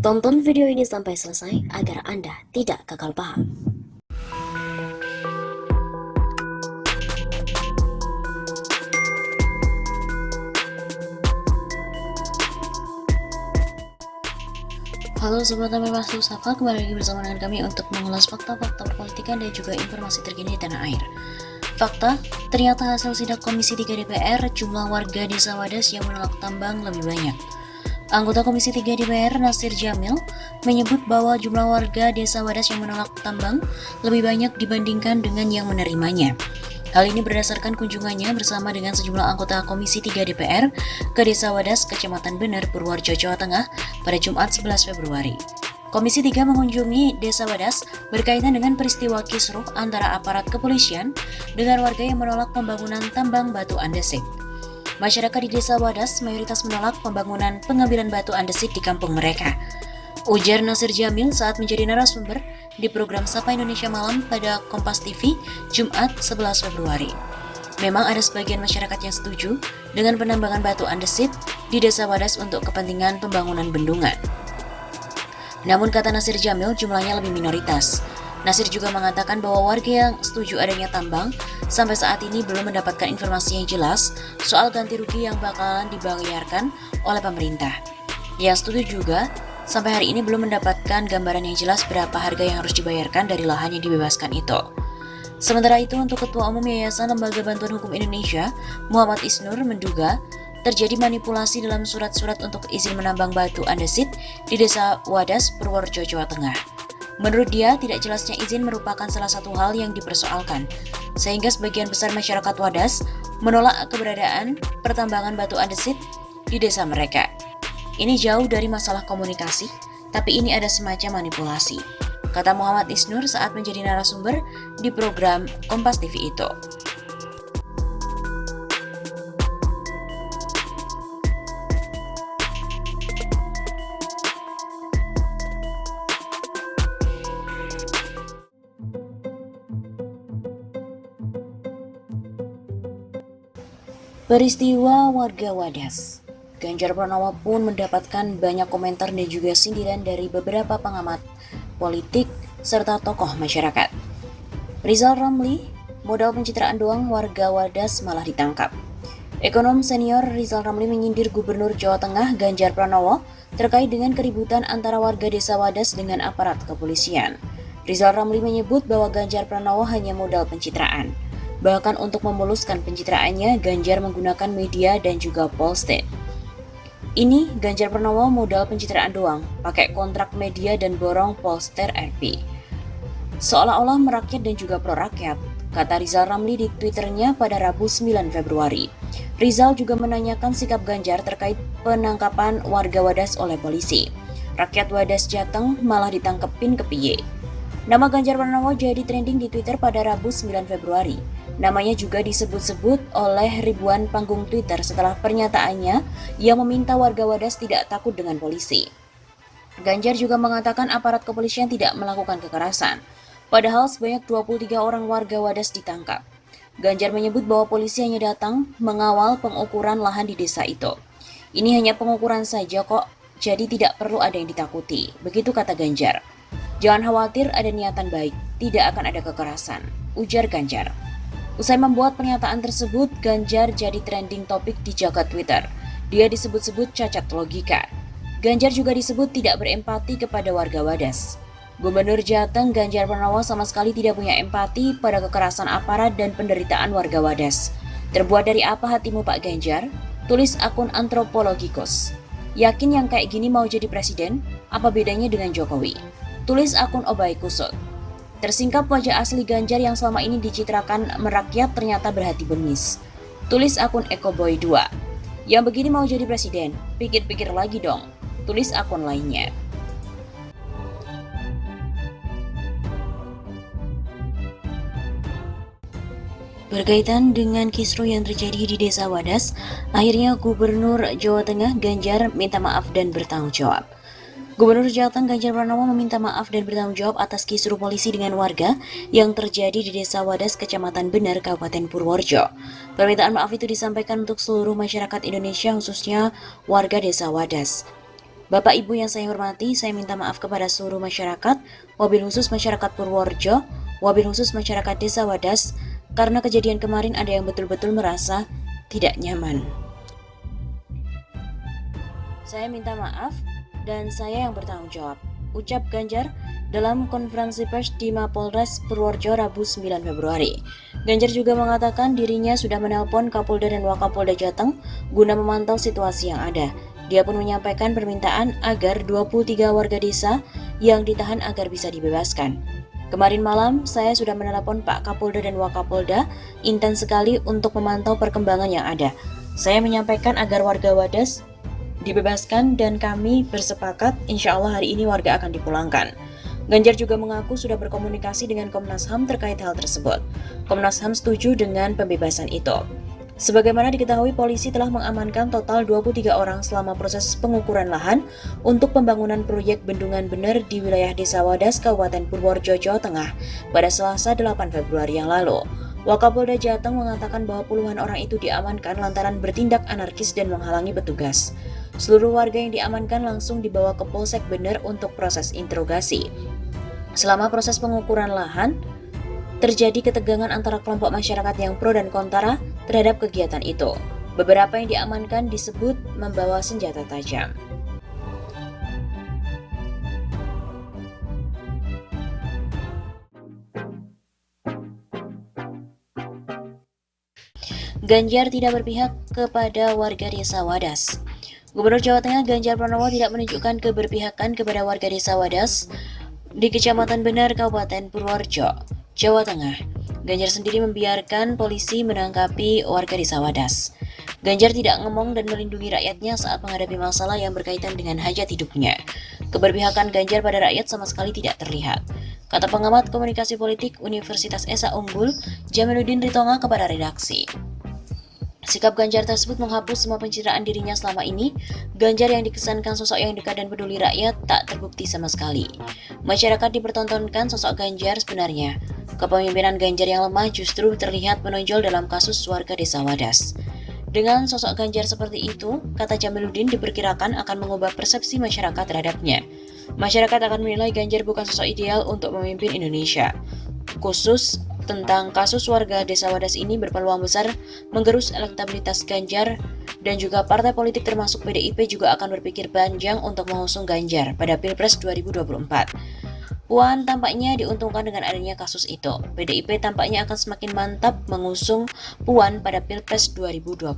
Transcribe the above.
Tonton video ini sampai selesai agar Anda tidak gagal paham. Halo Sobat Bebas Sapa, kembali lagi bersama dengan kami untuk mengulas fakta-fakta perpolitikan dan juga informasi terkini di tanah air. Fakta, ternyata hasil sidak Komisi 3 DPR, jumlah warga desa Wadas yang menolak tambang lebih banyak. Anggota Komisi 3 DPR Nasir Jamil menyebut bahwa jumlah warga desa Wadas yang menolak tambang lebih banyak dibandingkan dengan yang menerimanya. Hal ini berdasarkan kunjungannya bersama dengan sejumlah anggota Komisi 3 DPR ke Desa Wadas, Kecamatan Bener, Purworejo, Jawa Tengah pada Jumat 11 Februari. Komisi 3 mengunjungi Desa Wadas berkaitan dengan peristiwa kisruh antara aparat kepolisian dengan warga yang menolak pembangunan tambang batu andesit. Masyarakat di Desa Wadas mayoritas menolak pembangunan pengambilan batu andesit di kampung mereka. Ujar Nasir Jamil saat menjadi narasumber di program Sapa Indonesia Malam pada Kompas TV Jumat 11 Februari. Memang ada sebagian masyarakat yang setuju dengan penambangan batu andesit di Desa Wadas untuk kepentingan pembangunan bendungan. Namun kata Nasir Jamil jumlahnya lebih minoritas. Nasir juga mengatakan bahwa warga yang setuju adanya tambang sampai saat ini belum mendapatkan informasi yang jelas soal ganti rugi yang bakalan dibayarkan oleh pemerintah. Yang setuju juga sampai hari ini belum mendapatkan gambaran yang jelas berapa harga yang harus dibayarkan dari lahan yang dibebaskan itu. Sementara itu, untuk Ketua Umum Yayasan Lembaga Bantuan Hukum Indonesia, Muhammad Isnur menduga terjadi manipulasi dalam surat-surat untuk izin menambang batu andesit di Desa Wadas, Purworejo, Jawa Tengah. Menurut dia, tidak jelasnya izin merupakan salah satu hal yang dipersoalkan, sehingga sebagian besar masyarakat Wadas menolak keberadaan pertambangan batu andesit di desa mereka. Ini jauh dari masalah komunikasi, tapi ini ada semacam manipulasi, kata Muhammad Isnur saat menjadi narasumber di program Kompas TV itu. Peristiwa warga Wadas. Ganjar Pranowo pun mendapatkan banyak komentar dan juga sindiran dari beberapa pengamat politik serta tokoh masyarakat. Rizal Ramli, modal pencitraan doang warga Wadas malah ditangkap. Ekonom senior Rizal Ramli menyindir Gubernur Jawa Tengah Ganjar Pranowo terkait dengan keributan antara warga desa Wadas dengan aparat kepolisian. Rizal Ramli menyebut bahwa Ganjar Pranowo hanya modal pencitraan. Bahkan untuk memuluskan pencitraannya, Ganjar menggunakan media dan juga Polstate. Ini Ganjar Pranowo modal pencitraan doang, pakai kontrak media dan borong Polster RP. Seolah-olah merakyat dan juga pro-rakyat, kata Rizal Ramli di Twitternya pada Rabu 9 Februari. Rizal juga menanyakan sikap Ganjar terkait penangkapan warga Wadas oleh polisi. Rakyat Wadas Jateng malah ditangkepin ke piye. Nama Ganjar Pranowo jadi trending di Twitter pada Rabu 9 Februari. Namanya juga disebut-sebut oleh ribuan panggung Twitter setelah pernyataannya yang meminta warga Wadas tidak takut dengan polisi. Ganjar juga mengatakan aparat kepolisian tidak melakukan kekerasan, padahal sebanyak 23 orang warga Wadas ditangkap. Ganjar menyebut bahwa polisi hanya datang mengawal pengukuran lahan di desa itu. Ini hanya pengukuran saja kok, jadi tidak perlu ada yang ditakuti, begitu kata Ganjar. Jangan khawatir, ada niatan baik, tidak akan ada kekerasan, ujar Ganjar. Usai membuat pernyataan tersebut, Ganjar jadi trending topik di jagat Twitter. Dia disebut-sebut cacat logika. Ganjar juga disebut tidak berempati kepada warga Wadas. Gubernur Jateng Ganjar Pranowo sama sekali tidak punya empati pada kekerasan aparat dan penderitaan warga Wadas. Terbuat dari apa hatimu Pak Ganjar? Tulis akun Antropologikos. Yakin yang kayak gini mau jadi presiden? Apa bedanya dengan Jokowi? Tulis akun Obai Kusut. Tersingkap wajah asli Ganjar yang selama ini dicitrakan merakyat ternyata berhati bengis. Tulis akun Ekoboy 2. Yang begini mau jadi presiden? Pikir-pikir lagi dong. Tulis akun lainnya. Berkaitan dengan kisruh yang terjadi di Desa Wadas, akhirnya Gubernur Jawa Tengah Ganjar minta maaf dan bertanggung jawab. Gubernur Jateng Ganjar Pranowo meminta maaf dan bertanggung jawab atas kisruh polisi dengan warga yang terjadi di Desa Wadas, Kecamatan Bener, Kabupaten Purworejo. Permintaan maaf itu disampaikan untuk seluruh masyarakat Indonesia, khususnya warga Desa Wadas. Bapak Ibu yang saya hormati, saya minta maaf kepada seluruh masyarakat, wabil khusus masyarakat Purworejo, wabil khusus masyarakat Desa Wadas, karena kejadian kemarin ada yang betul-betul merasa tidak nyaman. Saya minta maaf dan saya yang bertanggung jawab. Ucap Ganjar dalam konferensi pers di Mapolres Purworejo Rabu 9 Februari. Ganjar juga mengatakan dirinya sudah menelpon Kapolda dan Wakapolda Jateng guna memantau situasi yang ada. Dia pun menyampaikan permintaan agar 23 warga desa yang ditahan agar bisa dibebaskan. Kemarin malam, saya sudah menelepon Pak Kapolda dan Wakapolda intens sekali untuk memantau perkembangan yang ada. Saya menyampaikan agar warga Wadas dibebaskan dan kami bersepakat insya Allah hari ini warga akan dipulangkan. Ganjar juga mengaku sudah berkomunikasi dengan Komnas HAM terkait hal tersebut. Komnas HAM setuju dengan pembebasan itu. Sebagaimana diketahui, polisi telah mengamankan total 23 orang selama proses pengukuran lahan untuk pembangunan proyek bendungan bener di wilayah Desa Wadas, Kabupaten Purworejo, Jawa Tengah pada Selasa 8 Februari yang lalu. Wakapolda Jateng mengatakan bahwa puluhan orang itu diamankan lantaran bertindak anarkis dan menghalangi petugas. Seluruh warga yang diamankan langsung dibawa ke Polsek Bener untuk proses interogasi. Selama proses pengukuran lahan, terjadi ketegangan antara kelompok masyarakat yang pro dan kontra terhadap kegiatan itu. Beberapa yang diamankan disebut membawa senjata tajam. Ganjar tidak berpihak kepada warga Desa Wadas. Gubernur Jawa Tengah Ganjar Pranowo tidak menunjukkan keberpihakan kepada warga Desa Wadas di Kecamatan Bener, Kabupaten Purworejo, Jawa Tengah. Ganjar sendiri membiarkan polisi menangkapi warga Desa Wadas. Ganjar tidak ngomong dan melindungi rakyatnya saat menghadapi masalah yang berkaitan dengan hajat hidupnya. Keberpihakan Ganjar pada rakyat sama sekali tidak terlihat, kata pengamat komunikasi politik Universitas Esa Unggul, Jamiluddin Ritonga kepada redaksi. Sikap Ganjar tersebut menghapus semua pencitraan dirinya selama ini. Ganjar yang dikesankan sosok yang dekat dan peduli rakyat tak terbukti sama sekali. Masyarakat dipertontonkan sosok Ganjar sebenarnya. Kepemimpinan Ganjar yang lemah justru terlihat menonjol dalam kasus warga Desa Wadas. Dengan sosok Ganjar seperti itu, kata Jamiluddin diperkirakan akan mengubah persepsi masyarakat terhadapnya. Masyarakat akan menilai Ganjar bukan sosok ideal untuk memimpin Indonesia. Khusus tentang kasus warga Desa Wadas ini berpeluang besar menggerus elektabilitas Ganjar dan juga partai politik termasuk PDIP juga akan berpikir panjang untuk mengusung Ganjar pada Pilpres 2024. Puan tampaknya diuntungkan dengan adanya kasus itu. PDIP tampaknya akan semakin mantap mengusung Puan pada Pilpres 2024.